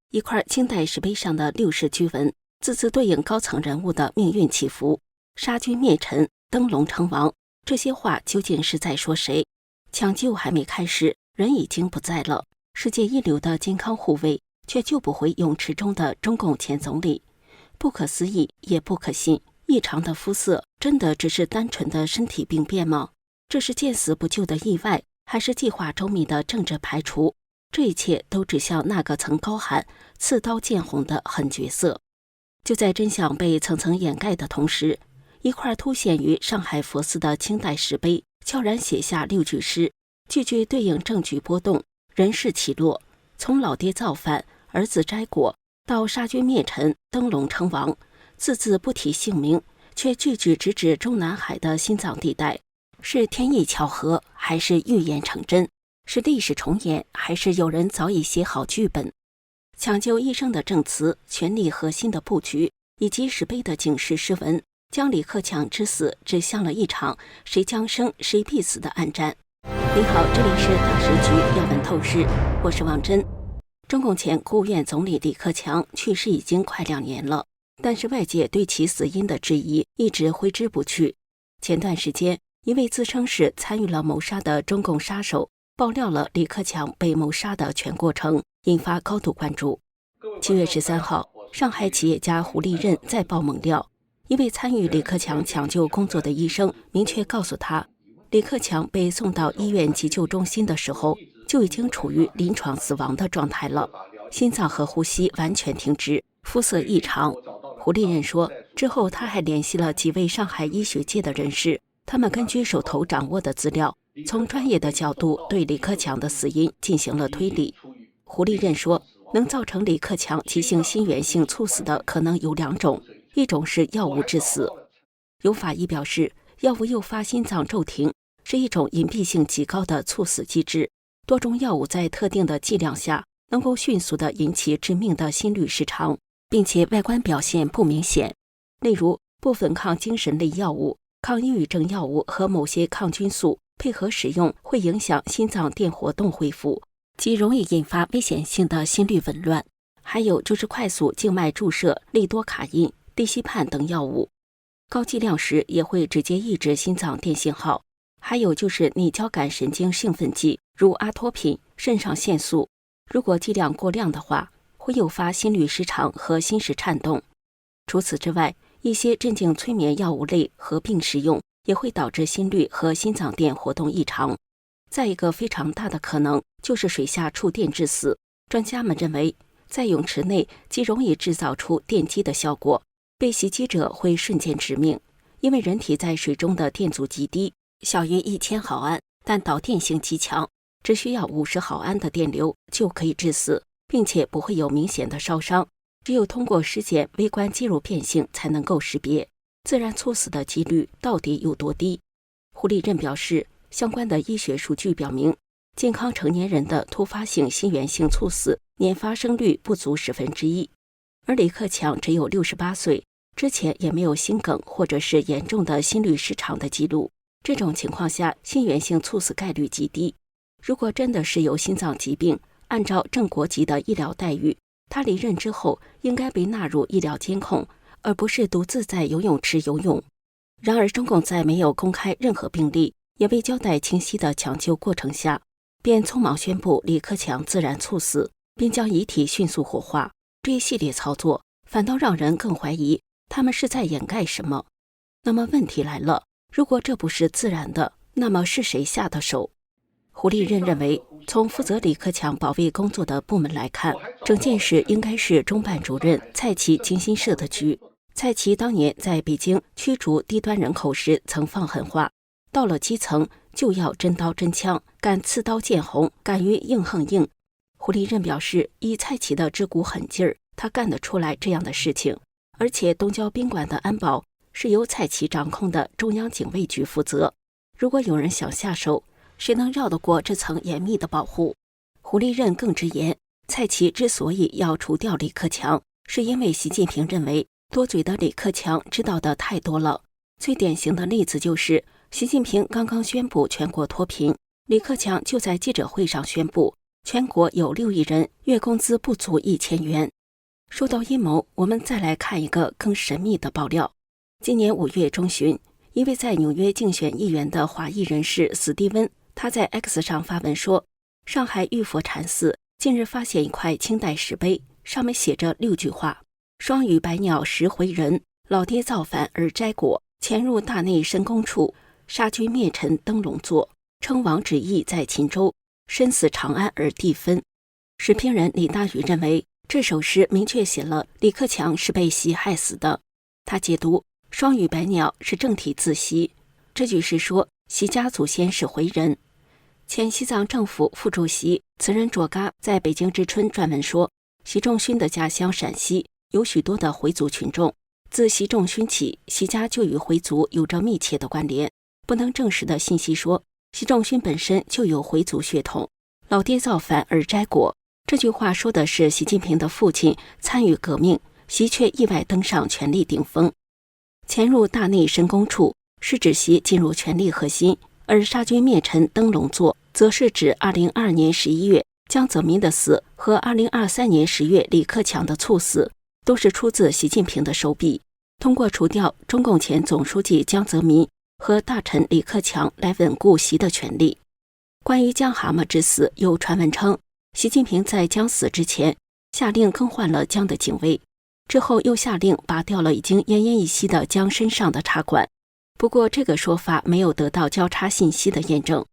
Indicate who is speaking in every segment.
Speaker 1: 一块清代石碑上的六世居文，字字对应高层人物的命运起伏。杀君灭陈，登龙成王，这些话究竟是在说谁？抢救还没开始，人已经不在了。世界一流的健康护卫，却救不回泳池中的中共前总理。不可思议，也不可信。异常的肤色，真的只是单纯的身体病变吗？这是见死不救的意外，还是计划周密的政治排除？这一切都指向那个曾高喊刺刀见红的狠角色。就在真相被层层掩盖的同时，一块凸显于上海佛寺的清代石碑悄然写下6句诗，句句对应政局波动、人事起落，从老爹造反、儿子摘果，到杀君灭陈、登龙称王，字字不提姓名，却句句直指中南海的心脏地带。是天意巧合，还是预言成真？是历史重演，还是有人早已写好剧本？抢救一生的证词、权力核心的布局，以及石碑的警示诗文，将李克强之死指向了一场谁将生谁必死的暗战。你好，这里是大时局要闻透视，我是王真。中共前国务院总理李克强去世已经快2年了，但是外界对其死因的质疑一直挥之不去。前段时间，一位自称是参与了谋杀的中共杀手爆料了李克强被谋杀的全过程，引发高度关注。7月13号，上海企业家胡立任再爆猛料，一位参与李克强抢救工作的医生明确告诉他，李克强被送到医院急救中心的时候就已经处于临床死亡的状态了，心脏和呼吸完全停止，肤色异常。胡立任说，之后他还联系了几位上海医学界的人士，他们根据手头掌握的资料，从专业的角度对李克强的死因进行了推理。胡立任说，能造成李克强急性心源性猝死的可能有2种，一种是药物致死。有法医表示，药物诱发心脏骤停是一种隐蔽性极高的猝死机制，多种药物在特定的剂量下能够迅速地引起致命的心律失常，并且外观表现不明显。例如，部分抗精神类药物、抗抑郁症药物和某些抗菌素配合使用会影响心脏电活动恢复，极容易引发危险性的心律紊乱。还有就是快速静脉注射利多卡因、地西泮等药物，高剂量时也会直接抑制心脏电信号。还有就是拟交感神经兴奋剂，如阿托品、肾上腺素，如果剂量过量的话，会诱发心律失常和心室颤动。除此之外，一些镇静催眠药物类合并使用，也会导致心律和心脏电活动异常。再一个非常大的可能就是水下触电致死。专家们认为，在泳池内极容易制造出电击的效果，被袭击者会瞬间致命，因为人体在水中的电阻极低，小于1000毫安，但导电性极强，只需要50毫安的电流就可以致死，并且不会有明显的烧伤。只有通过尸检微观肌肉变性才能够识别自然猝死的几率到底有多低。胡立任表示，相关的医学数据表明，健康成年人的突发性心源性猝死年发生率不足1/10，而李克强只有68岁，之前也没有心梗或者是严重的心律失常的记录。这种情况下，心源性猝死概率极低。如果真的是有心脏疾病，按照正国级的医疗待遇，他离任之后应该被纳入医疗监控，而不是独自在游泳池游泳。然而，中共在没有公开任何病例，也未交代清晰的抢救过程下，便匆忙宣布李克强自然猝死，并将遗体迅速火化。这一系列操作反倒让人更怀疑他们是在掩盖什么。那么问题来了，如果这不是自然的，那么是谁下的手？胡立任认为，从负责李克强保卫工作的部门来看，整件事应该是中办主任蔡奇精心设的局。蔡奇当年在北京驱逐低端人口时曾放狠话，到了基层就要真刀真枪，敢刺刀见红，敢于硬横硬。胡立任表示，以蔡奇的这股狠劲儿，他干得出来这样的事情。而且东郊宾馆的安保是由蔡奇掌控的中央警卫局负责，如果有人想下手，谁能绕得过这层严密的保护？胡立任更直言，蔡奇之所以要除掉李克强，是因为习近平认为多嘴的李克强知道的太多了。最典型的例子就是习近平刚刚宣布全国脱贫，李克强就在记者会上宣布全国有6亿人月工资不足1000元。说到阴谋，我们再来看一个更神秘的爆料。今年5月中旬，一位在纽约竞选议员的华裔人士史蒂温，他在 X 上发文说，上海玉佛禅寺近日发现一块清代石碑，上面写着6句话：双羽百鸟食回人，老爹造反而摘果，潜入大内深宫处，杀君灭臣登龙座，称王旨意在秦州，身死长安而地分。时评人李大宇认为，这首诗明确写了李克强是被习害死的。他解读双羽百鸟是正体自习，这句是说习家祖先是回人。前西藏政府副主席慈仁卓嘎在北京之春撰文说，习仲勋的家乡陕西有许多的回族群众，自习仲勋起，习家就与回族有着密切的关联。不能证实的信息说，习仲勋本身就有回族血统。老爹造反而摘果，这句话说的是习近平的父亲参与革命，习却意外登上权力顶峰。潜入大内深宫处是指习进入权力核心，而杀君灭臣登龙座则是指2022年11月江泽民的死和2023年10月李克强的猝死，都是出自习近平的手笔。通过除掉中共前总书记江泽民和大臣李克强来稳固习的权力。关于江蛤蟆之死，有传闻称，习近平在江死之前下令更换了江的警卫，之后又下令拔掉了已经奄奄一息的江身上的插管。不过这个说法没有得到交叉信息的验证。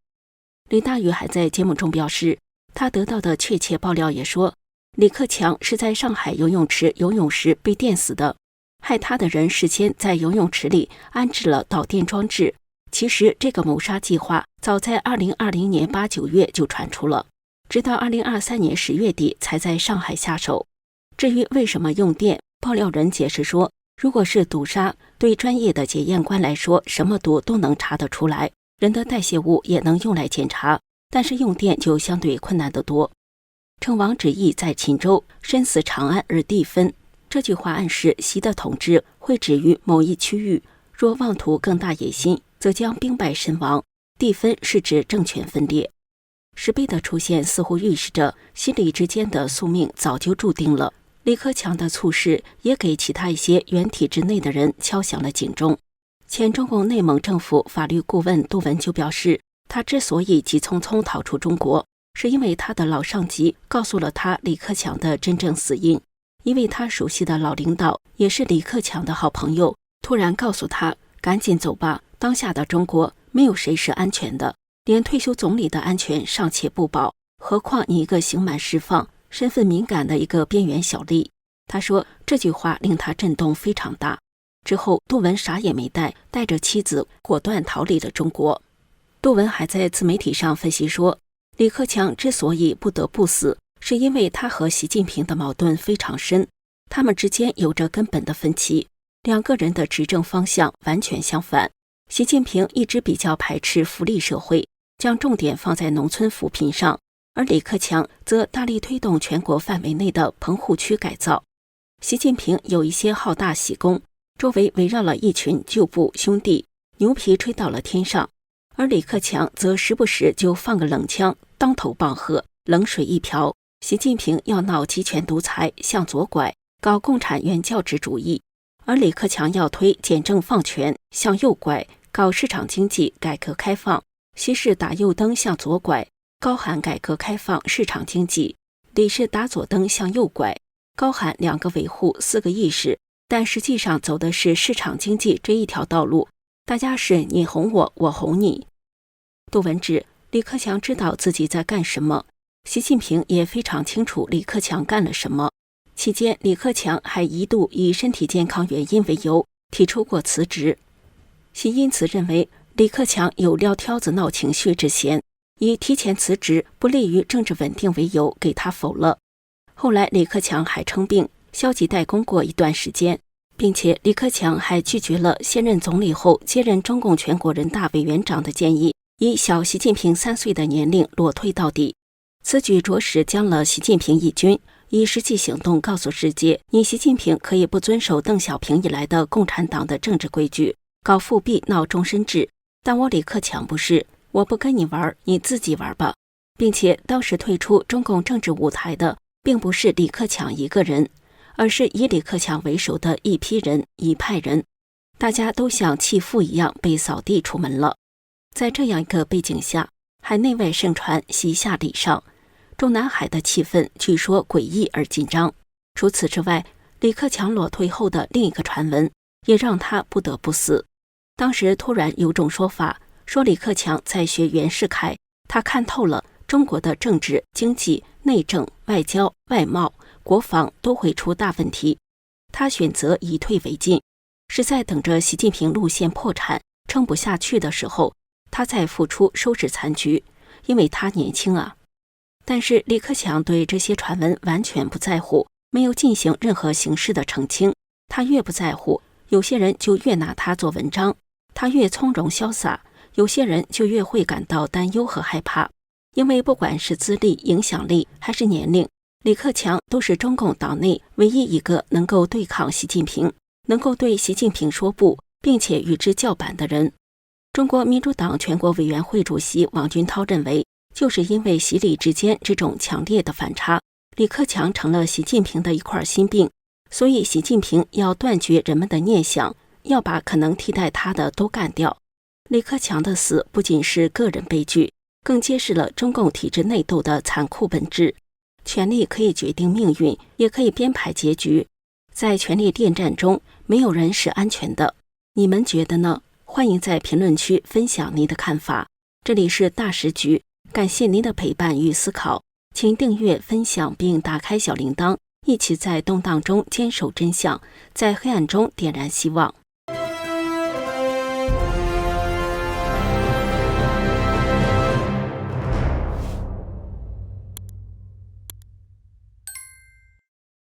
Speaker 1: 李大宇还在节目中表示，他得到的确切爆料也说，李克强是在上海游泳池游泳时被电死的，害他的人事先在游泳池里安置了导电装置。其实这个谋杀计划早在2020年8、9月就传出了，直到2023年10月底才在上海下手。至于为什么用电，爆料人解释说，如果是毒杀，对专业的检验官来说，什么毒都能查得出来，人的代谢物也能用来检查，但是用电就相对困难得多。称王旨意在秦州，身死长安而地分，这句话暗示习的统治会止于某一区域，若妄图更大野心，则将兵败身亡。地分是指政权分裂。石碑的出现似乎预示着习李之间的宿命早就注定了。李克强的猝逝也给其他一些原体制内的人敲响了警钟。前中共内蒙政府法律顾问杜文就表示，他之所以急匆匆逃出中国，是因为他的老上级告诉了他李克强的真正死因。一位他熟悉的老领导，也是李克强的好朋友，突然告诉他，赶紧走吧，当下的中国没有谁是安全的，连退休总理的安全尚且不保，何况你一个刑满释放、身份敏感的一个边缘小吏。他说这句话令他震动非常大。之后杜文啥也没带着妻子果断逃离了中国。杜文还在自媒体上分析说，李克强之所以不得不死，是因为他和习近平的矛盾非常深，他们之间有着根本的分歧，两个人的执政方向完全相反。习近平一直比较排斥福利社会，将重点放在农村扶贫上，而李克强则大力推动全国范围内的棚户区改造。习近平有一些好大喜功，周围围绕了一群旧部兄弟，牛皮吹到了天上，而李克强则时不时就放个冷枪，当头棒喝，冷水一瓢。习近平要闹集权独裁，向左拐，搞共产原教旨主义，而李克强要推简政放权，向右拐，搞市场经济改革开放。习是打右灯向左拐，高喊改革开放市场经济；李是打左灯向右拐，高喊2个维护4个意识，但实际上走的是市场经济这一条道路，大家是你哄我，我哄你。杜文指李克强知道自己在干什么，习近平也非常清楚李克强干了什么。期间李克强还一度以身体健康原因为由提出过辞职，习因此认为李克强有撂挑子闹情绪之嫌，以提前辞职不利于政治稳定为由给他否了。后来李克强还称病，消极怠工过一段时间，并且李克强还拒绝了现任总理后接任中共全国人大委员长的建议，以小习近平3岁的年龄裸退到底。此举着实将了习近平一军，以实际行动告诉世界，你习近平可以不遵守邓小平以来的共产党的政治规矩，搞复辟闹终身制，但我李克强不是，我不跟你玩，你自己玩吧。并且当时退出中共政治舞台的并不是李克强一个人，而是以李克强为首的一批人、一派人，大家都像弃妇一样被扫地出门了。在这样一个背景下，海内外盛传西下礼上，中南海的气氛据说诡异而紧张。除此之外，李克强裸退后的另一个传闻也让他不得不死。当时突然有种说法，说李克强在学袁世凯，他看透了中国的政治、经济、内政、外交、外贸、国防都会出大问题，他选择以退为进，是在等着习近平路线破产撑不下去的时候，他再复出收拾残局，因为他年轻啊。但是李克强对这些传闻完全不在乎，没有进行任何形式的澄清。他越不在乎，有些人就越拿他做文章；他越从容潇洒，有些人就越会感到担忧和害怕。因为不管是资历、影响力还是年龄，李克强都是中共党内唯一一个能够对抗习近平，能够对习近平说不，并且与之叫板的人。中国民主党全国委员会主席王军涛认为，就是因为习李之间这种强烈的反差，李克强成了习近平的一块心病，所以习近平要断绝人们的念想，要把可能替代他的都干掉。李克强的死不仅是个人悲剧，更揭示了中共体制内斗的残酷本质。权力可以决定命运，也可以编排结局。在权力恋战中，没有人是安全的。你们觉得呢？欢迎在评论区分享您的看法。这里是大时局，感谢您的陪伴与思考，请订阅、分享并打开小铃铛，一起在动荡中坚守真相，在黑暗中点燃希望。